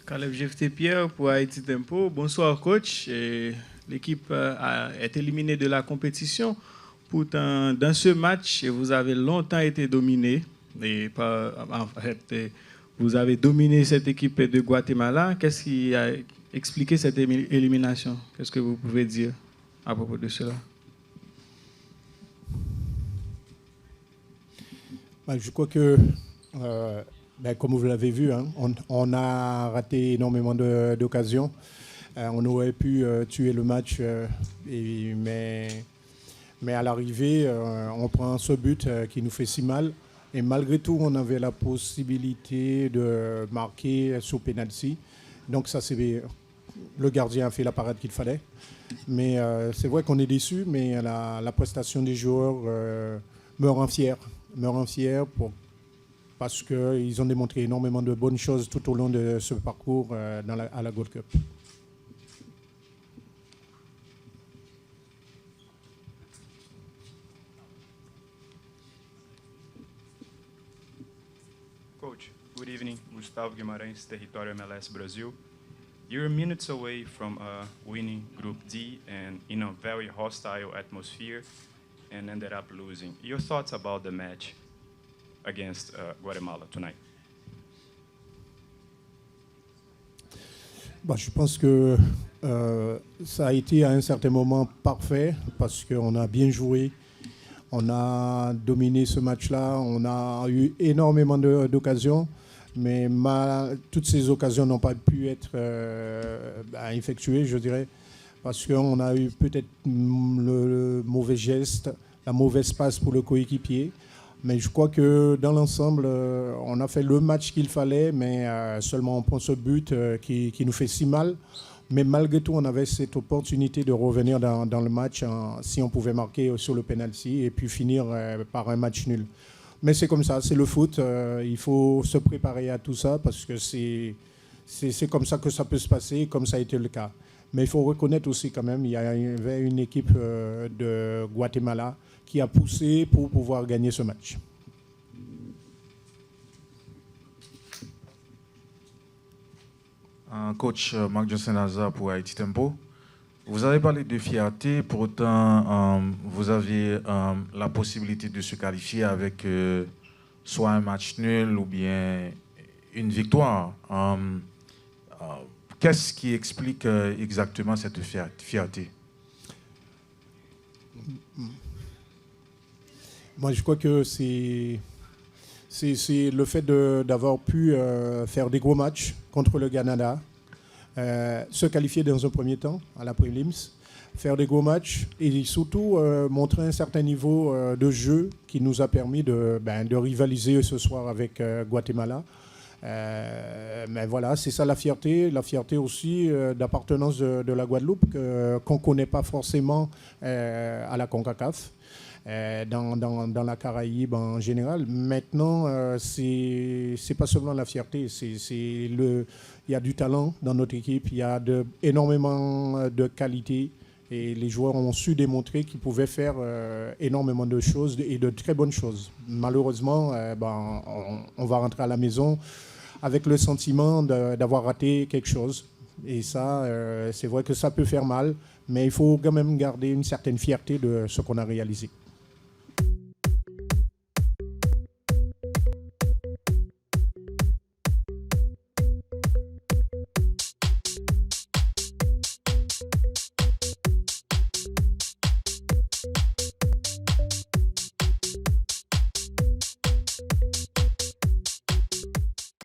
Caleb Jephté-Pierre pour Haïti Tempo. Bonsoir coach. L'équipe est éliminée de la compétition. Pourtant, dans ce match, vous avez longtemps été dominé. Vous avez dominé cette équipe de Guatemala. Qu'est-ce qui a expliqué cette élimination? Qu'est-ce que vous pouvez dire à propos de cela? Je crois que, comme vous l'avez vu, hein, on a raté énormément d'occasions. On aurait pu tuer le match, mais à l'arrivée, on prend ce but qui nous fait si mal. Et malgré tout, on avait la possibilité de marquer sous penalty. Donc ça, le gardien a fait la parade qu'il fallait. Mais c'est vrai qu'on est déçu, mais la prestation des joueurs me rend fier. Parce qu'ils ont démontré énormément de bonnes choses tout au long de ce parcours à la Gold Cup. Coach, good evening. Gustavo Guimarães, Território MLS Brasil. You're minutes away from winning Group D and in a very hostile atmosphere and ended up losing. Your thoughts about the match against Guatemala tonight? Je pense que ça a été à un certain moment parfait parce qu'on a bien joué. On a dominé ce match-là, on a eu énormément d'occasions, mais toutes ces occasions n'ont pas pu être effectuées, je dirais, parce qu'on a eu peut-être le mauvais geste, la mauvaise passe pour le coéquipier. Mais je crois que dans l'ensemble, on a fait le match qu'il fallait, mais seulement on prend ce but qui nous fait si mal. Mais malgré tout, on avait cette opportunité de revenir dans le match si on pouvait marquer sur le penalty et puis finir par un match nul. Mais c'est comme ça, c'est le foot. Il faut se préparer à tout ça parce que c'est comme ça que ça peut se passer, comme ça a été le cas. Mais il faut reconnaître aussi quand même, il y avait une équipe de Guatemala qui a poussé pour pouvoir gagner ce match. Coach Marc Johnson-Aza pour Haïti Tempo. Vous avez parlé de fierté, pour autant vous aviez la possibilité de se qualifier avec soit un match nul ou bien une victoire. Qu'est-ce qui explique exactement cette fierté? Moi, je crois que c'est le fait d'avoir pu faire des gros matchs contre le Canada, se qualifier dans un premier temps à la Prelims, faire des gros matchs et surtout montrer un certain niveau de jeu qui nous a permis de rivaliser ce soir avec Guatemala. Mais voilà, c'est ça la fierté aussi d'appartenance de la Guadeloupe qu'on ne connaît pas forcément à la CONCACAF. Dans la Caraïbe en général. Maintenant, c'est pas seulement la fierté, il y a du talent dans notre équipe, il y a énormément de qualité et les joueurs ont su démontrer qu'ils pouvaient faire énormément de choses et de très bonnes choses. Malheureusement, on va rentrer à la maison avec le sentiment d'avoir raté quelque chose. Et ça, c'est vrai que ça peut faire mal, mais il faut quand même garder une certaine fierté de ce qu'on a réalisé.